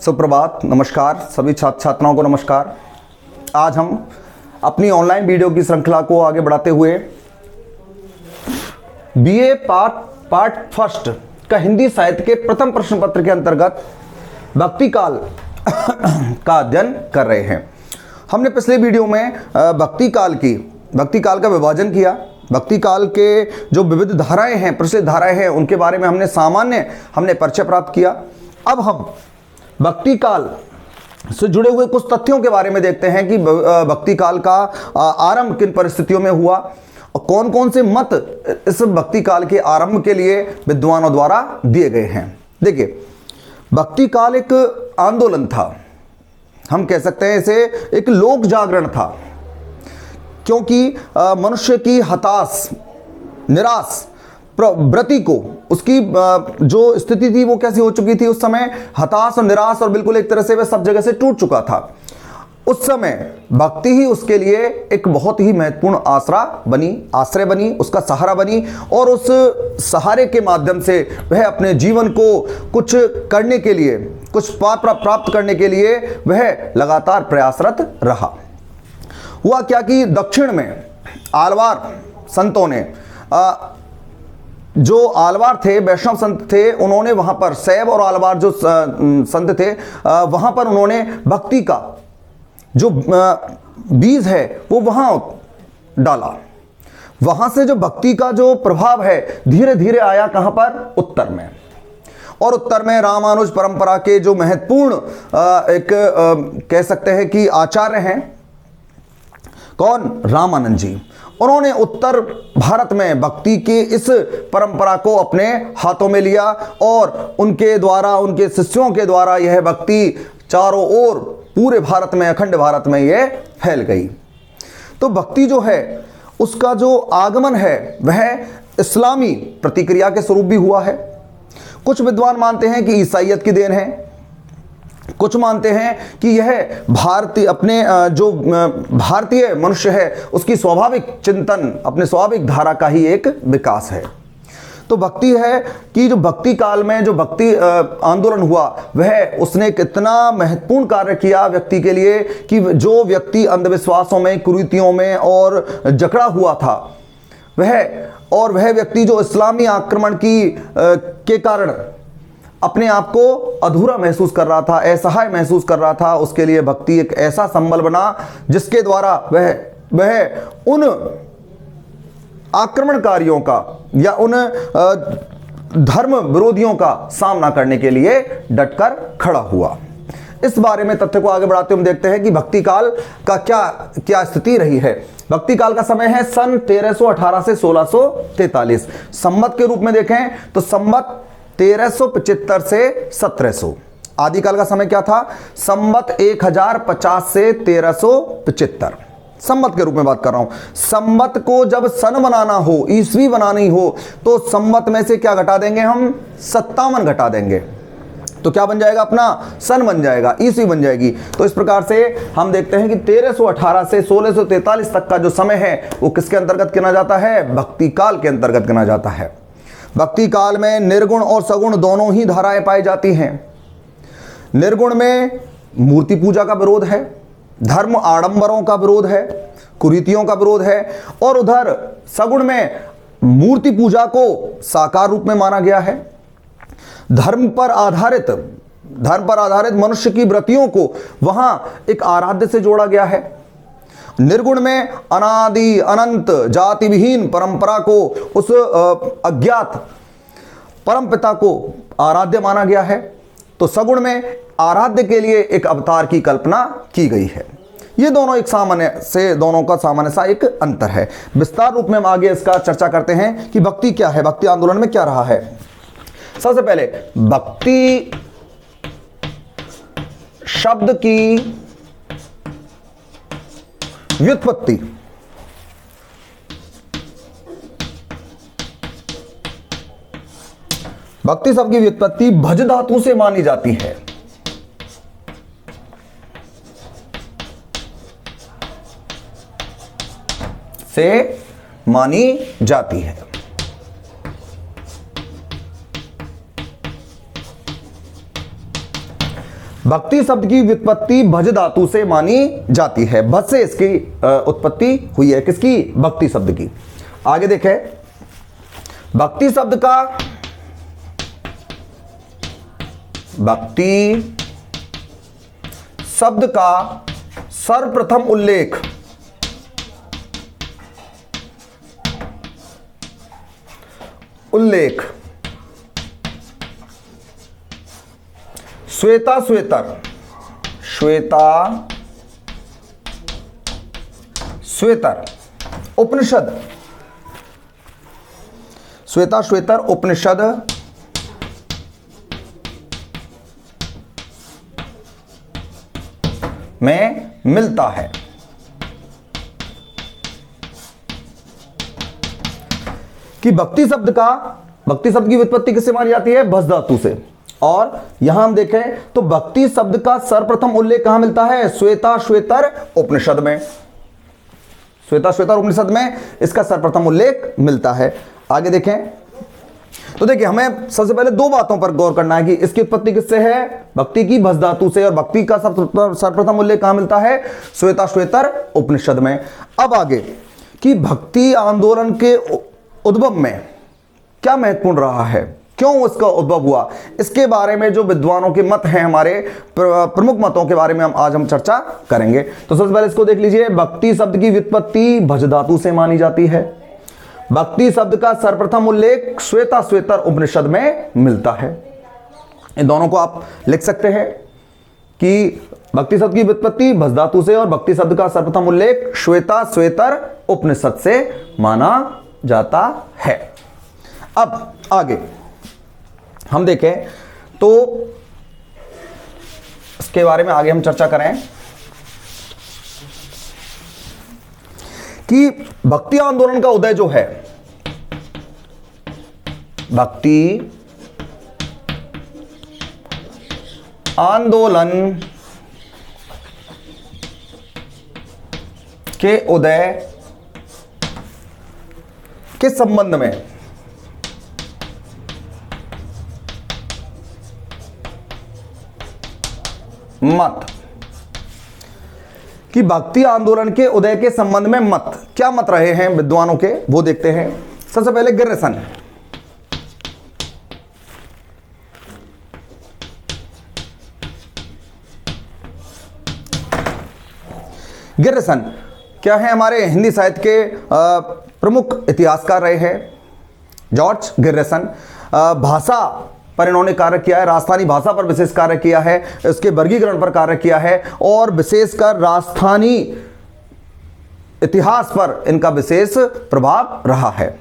सुप्रभात, नमस्कार सभी छात्र छात्राओं को नमस्कार। आज हम अपनी ऑनलाइन वीडियो की श्रृंखला को आगे बढ़ाते हुए बीए पार्ट फर्स्ट का हिंदी साहित्य के प्रथम प्रश्न पत्र के अंतर्गत भक्ति काल का अध्ययन कर रहे हैं। हमने पिछले वीडियो में भक्ति काल का विभाजन किया। भक्ति काल के जो विविध धाराएं हैं, प्रचलित धाराएं हैं, उनके बारे में हमने परिचय प्राप्त किया। अब हम भक्ति काल से जुड़े हुए कुछ तथ्यों के बारे में देखते हैं कि भक्ति काल का आरंभ किन परिस्थितियों में हुआ और कौन कौन से मत इस भक्ति काल के आरंभ के लिए विद्वानों द्वारा दिए गए हैं। देखिए, भक्ति काल एक आंदोलन था, हम कह सकते हैं इसे एक लोक जागरण था, क्योंकि मनुष्य की हताश निराश प्रवृत्ति को, उसकी जो स्थिति थी वो कैसी हो चुकी थी उस समय, हताश और निराश और बिल्कुल एक तरह से वह सब जगह से टूट चुका था। उस समय भक्ति ही उसके लिए एक बहुत ही महत्वपूर्ण आश्रय बनी, उसका सहारा बनी, और उस सहारे के माध्यम से वह अपने जीवन को कुछ करने के लिए, कुछ प्राप्त करने के लिए वह लगातार प्रयासरत रहा। हुआ क्या कि दक्षिण में आलवार संतों ने, जो आलवार थे, वैष्णव संत थे, उन्होंने वहां पर शैव और आलवार जो संत थे, वहां पर उन्होंने भक्ति का जो बीज है वो वहां डाला। वहां से जो भक्ति का जो प्रभाव है धीरे धीरे आया कहां पर, उत्तर में। और उत्तर में रामानुज परंपरा के जो महत्वपूर्ण कह सकते हैं कि आचार्य हैं, कौन, रामानंद जी। उन्होंने उत्तर भारत में भक्ति के इस परंपरा को अपने हाथों में लिया और उनके द्वारा, उनके शिष्यों के द्वारा यह भक्ति चारों ओर पूरे भारत में, अखंड भारत में यह फैल गई। तो भक्ति जो है उसका जो आगमन है वह इस्लामी प्रतिक्रिया के स्वरूप भी हुआ है। कुछ विद्वान मानते हैं कि ईसाईयत की देन है, कुछ मानते हैं कि यह भारतीय मनुष्य है उसकी स्वाभाविक चिंतन, अपने स्वाभाविक धारा का ही एक विकास है। तो भक्ति है कि जो भक्ति काल में जो भक्ति आंदोलन हुआ वह उसने कितना महत्वपूर्ण कार्य किया व्यक्ति के लिए कि जो व्यक्ति अंधविश्वासों में, कुरीतियों में और जकड़ा हुआ था वह व्यक्ति जो इस्लामी आक्रमण के कारण अपने आप को अधूरा महसूस कर रहा था, असहाय महसूस कर रहा था, उसके लिए भक्ति एक ऐसा संबल बना जिसके द्वारा वह उन आक्रमणकारियों का या उन धर्म विरोधियों का सामना करने के लिए डटकर खड़ा हुआ। इस बारे में तथ्य को आगे बढ़ाते हम देखते हैं कि भक्ति काल का क्या स्थिति रही है। भक्ति काल का समय है सन 1318 से 1643। संवत के रूप में देखें तो संवत 1375 से 1700। आदिकाल का समय क्या था, संवत 1050 से 1375। संवत के रूप में बात कर रहा हूं। संवत को जब सन बनाना हो, ईस्वी बनानी हो, तो संवत में से क्या घटा देंगे हम, 57 घटा देंगे, तो क्या बन जाएगा अपना, सन बन जाएगा, ईस्वी बन जाएगी। तो इस प्रकार से हम देखते हैं कि 1318 से 1643 तक का जो समय है वो किसके अंतर्गत गिना जाता है, भक्ति काल के अंतर्गत गिना जाता है। भक्ति काल में निर्गुण और सगुण दोनों ही धाराएं पाई जाती हैं। निर्गुण में मूर्ति पूजा का विरोध है, धर्म आडंबरों का विरोध है, कुरीतियों का विरोध है, और उधर सगुण में मूर्ति पूजा को साकार रूप में माना गया है। धर्म पर आधारित मनुष्य की वृत्तियों को वहां एक आराध्य से जोड़ा गया है। निर्गुण में अनादि अनंत जाति विहीन परंपरा को, उस अज्ञात परमपिता को आराध्य माना गया है। तो सगुण में आराध्य के लिए एक अवतार की कल्पना की गई है। ये दोनों दोनों का सामान्य सा एक अंतर है। विस्तार रूप में हम आगे इसका चर्चा करते हैं कि भक्ति क्या है, भक्ति आंदोलन में क्या रहा है। सबसे पहले भक्ति शब्द की व्युत्पत्ति। भक्ति शब्द की व्युत्पत्ति भज धातु से मानी जाती है। भक्ति शब्द की व्युत्पत्ति भज धातु से मानी जाती है। भज से इसकी उत्पत्ति हुई है, किसकी? भक्ति शब्द की। आगे देखें, भक्ति शब्द का सर्वप्रथम उल्लेख श्वेता श्वेतर उपनिषद, श्वेता श्वेतर उपनिषद में मिलता है। कि भक्ति शब्द की व्युत्पत्ति किससे मानी जाती है? भज धातु से। और यहां हम देखें तो भक्ति शब्द का सर्वप्रथम उल्लेख कहां मिलता है? श्वेता श्वेतर उपनिषद में। श्वेता श्वेतर उपनिषद में इसका सर्वप्रथम उल्लेख मिलता है। आगे देखें तो देखिए, हमें सबसे पहले दो बातों पर गौर करना है कि इसकी उत्पत्ति किससे है? भक्ति की भज धातु से। और भक्ति का सर्वप्रथम उल्लेख कहां मिलता है? श्वेता श्वेतर उपनिषद में। अब आगे कि भक्ति आंदोलन के उद्भव में क्या महत्वपूर्ण रहा है, क्यों उसका उद्भव हुआ, इसके बारे में जो विद्वानों के मत हैं, हमारे प्रमुख मतों के बारे में आज हम चर्चा करेंगे। तो सबसे पहले इसको देख लीजिए। भक्ति शब्द की व्युत्पत्ति भज धातु से मानी जाती है। भक्ति शब्द का सर्वप्रथम उल्लेख श्वेता श्वेतर उपनिषद में मिलता है। इन दोनों को आप लिख सकते हैं कि भक्ति शब्द की व्युत्पत्ति भज धातु से और भक्ति शब्द का सर्वप्रथम उल्लेख श्वेता श्वेतर उपनिषद से माना जाता है। अब आगे हम देखें तो इसके बारे में आगे हम चर्चा करें कि भक्ति आंदोलन का उदय जो है, भक्ति आंदोलन के उदय के संबंध में मत, कि भक्ति आंदोलन के उदय के संबंध में मत, क्या मत रहे हैं विद्वानों के, वो देखते हैं। सबसे पहले गिर्सन। गिर्सन क्या है? हमारे हिंदी साहित्य के प्रमुख इतिहासकार रहे हैं जॉर्ज गिर्सन। भाषा पर इन्होंने कार्य किया है, राजस्थानी भाषा पर विशेष कार्य किया है, इसके वर्गीकरण पर कार्य किया है और विशेषकर राजस्थानी इतिहास पर इनका विशेष प्रभाव रहा है।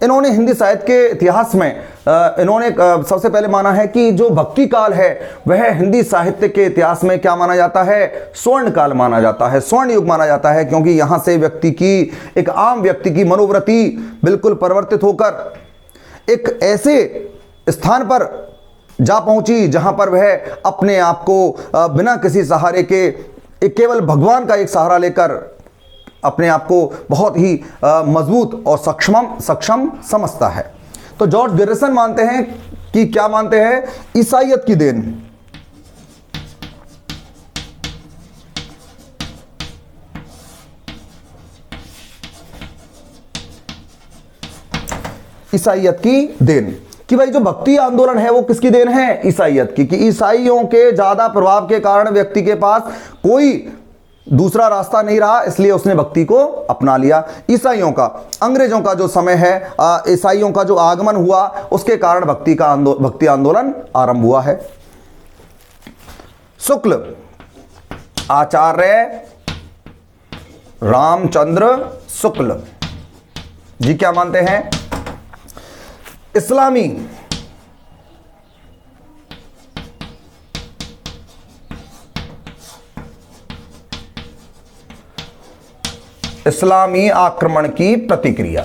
इन्होंने हिंदी साहित्य के इतिहास में इन्होंने सबसे पहले माना है कि जो भक्ति काल है वह हिंदी साहित्य के इतिहास में क्या माना जाता है? स्वर्ण काल माना जाता है, स्वर्ण युग माना जाता है, क्योंकि यहां से व्यक्ति की, एक आम व्यक्ति की मनोवृत्ति बिल्कुल परिवर्तित होकर एक ऐसे स्थान पर जा पहुंची जहां पर वह अपने आप को बिना किसी सहारे के एक केवल भगवान का एक सहारा लेकर अपने आप को बहुत ही मजबूत और सक्षम समझता है। तो जॉर्ज गिर्सन मानते हैं कि क्या मानते हैं? ईसाईयत की देन, ईसाईयत की देन, कि भाई जो भक्ति आंदोलन है वो किसकी देन है? ईसाईयत की। कि ईसाइयों के ज्यादा प्रभाव के कारण व्यक्ति के पास कोई दूसरा रास्ता नहीं रहा, इसलिए उसने भक्ति को अपना लिया। ईसाइयों का, अंग्रेजों का जो समय है, ईसाइयों का जो आगमन हुआ उसके कारण भक्ति आंदोलन आरंभ हुआ है। शुक्ल आचार्य रामचंद्र शुक्ल जी क्या मानते हैं? इस्लामी आक्रमण की प्रतिक्रिया।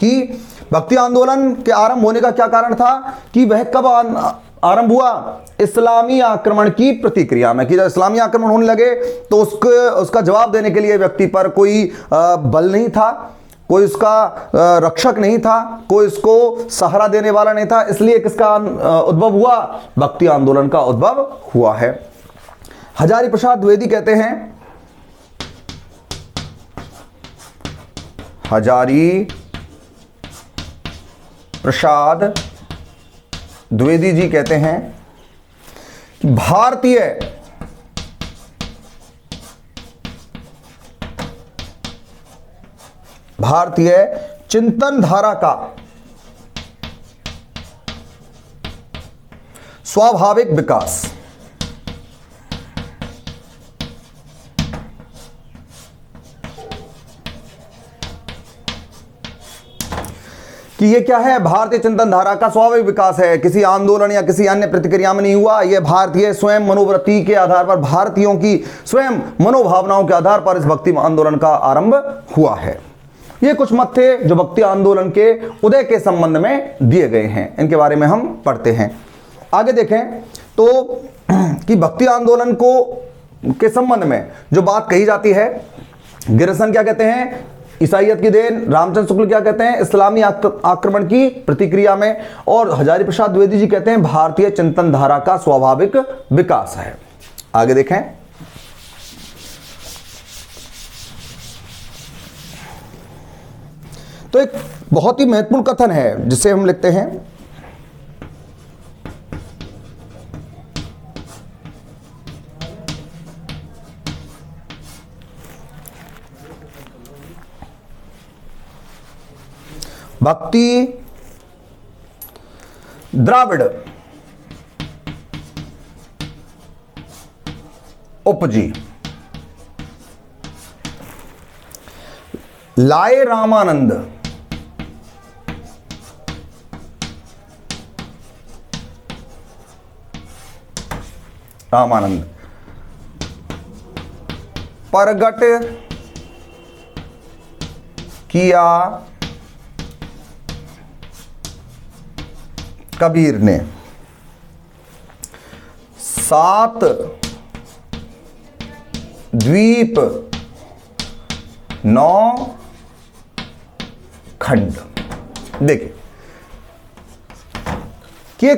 कि भक्ति आंदोलन के आरंभ होने का क्या कारण था? कि वह कब आरंभ हुआ? इस्लामी आक्रमण की प्रतिक्रिया में। कि जब इस्लामी आक्रमण होने लगे तो उसका जवाब देने के लिए व्यक्ति पर कोई बल नहीं था, कोई उसका रक्षक नहीं था, कोई उसको सहारा देने वाला नहीं था, इसलिए किसका उद्भव हुआ? भक्ति आंदोलन का उद्भव हुआ है। हजारी प्रसाद द्विवेदी कहते हैं, हजारी प्रसाद द्विवेदी जी कहते हैं कि भारतीय चिंतन धारा का स्वाभाविक विकास कि ये क्या है? भारतीय चिंतन धारा का स्वाभाविक विकास है, किसी आंदोलन या किसी अन्य प्रतिक्रिया में नहीं हुआ। यह भारतीय स्वयं मनोवृत्ति के आधार पर, भारतीयों की स्वयं मनोभावनाओं के आधार पर इस भक्ति आंदोलन का आरंभ हुआ है। ये कुछ मत थे जो भक्ति आंदोलन के उदय के संबंध में दिए गए हैं, इनके बारे में हम पढ़ते हैं। आगे देखें तो कि भक्ति आंदोलन को के संबंध में जो बात कही जाती है, गिरसन क्या कहते हैं? ईसाइयत की देन। रामचंद्र शुक्ल क्या कहते हैं? इस्लामी आक्रमण की प्रतिक्रिया में। और हजारी प्रसाद द्विवेदी जी कहते हैं भारतीय चिंतन धारा का स्वाभाविक विकास है। आगे देखें तो एक बहुत ही महत्वपूर्ण कथन है जिसे हम लिखते हैं, भक्ति द्राविड़ उपजी, लाए रामानंद प्रगट किया कबीर ने, 7 द्वीप 9 खंड। देखिए कि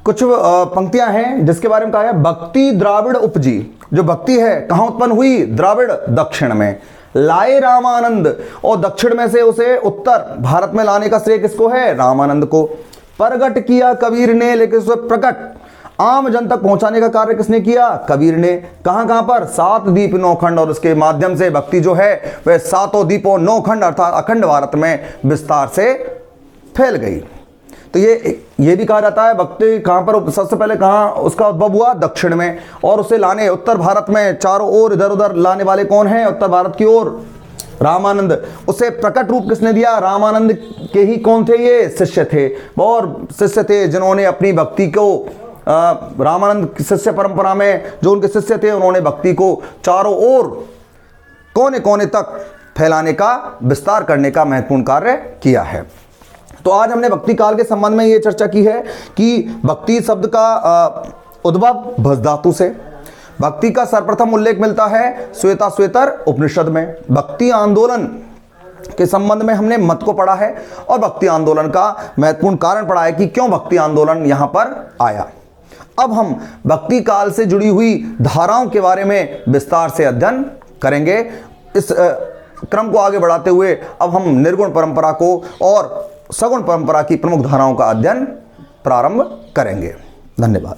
कुछ पंक्तियां हैं जिसके बारे में कहा है भक्ति द्राविड़ उपजी। जो भक्ति है कहां उत्पन्न हुई? द्राविड़, दक्षिण में। लाए रामानंद, और दक्षिण में से उसे उत्तर भारत में लाने का श्रेय किसको है? रामानंद को। प्रगट किया कबीर ने, लेकिन उसे प्रकट आम जन तक पहुंचाने का कार्य किसने किया? कबीर ने। कहां कहां पर? 7 द्वीप 9 खंड। और उसके माध्यम से भक्ति जो है वह 7 द्वीपों 9 खंड अर्थात अखंड भारत में विस्तार से फैल गई। तो ये भी कहा जाता है भक्ति कहां पर सबसे पहले कहां उसका उद्भव हुआ? दक्षिण में। और उसे लाने उत्तर भारत में चारों ओर इधर उधर लाने वाले कौन हैं? उत्तर भारत की ओर रामानंद। उसे प्रकट रूप किसने दिया? रामानंद के ही कौन थे? ये शिष्य थे। और शिष्य थे जिन्होंने अपनी भक्ति को रामानंद शिष्य परंपरा में जो उनके शिष्य थे उन्होंने भक्ति को चारों ओर कोने कोने तक फैलाने का, विस्तार करने का महत्वपूर्ण कार्य किया है। तो आज हमने भक्ति काल के संबंध में ये चर्चा की है कि भक्ति शब्द का उद्भव भस धातु से। भक्ति का सर्वप्रथम उल्लेख मिलता है श्वेताश्वेतर उपनिषद में। भक्ति आंदोलन के संबंध में हमने मत को पढ़ा है और भक्ति आंदोलन का महत्वपूर्ण कारण पढ़ा है कि क्यों भक्ति आंदोलन यहां पर आया। अब हम भक्ति काल से जुड़ी हुई धाराओं के बारे में विस्तार से अध्ययन करेंगे। इस क्रम को आगे बढ़ाते हुए अब हम निर्गुण परंपरा को और सगुण परंपरा की प्रमुख धाराओं का अध्ययन प्रारंभ करेंगे। धन्यवाद।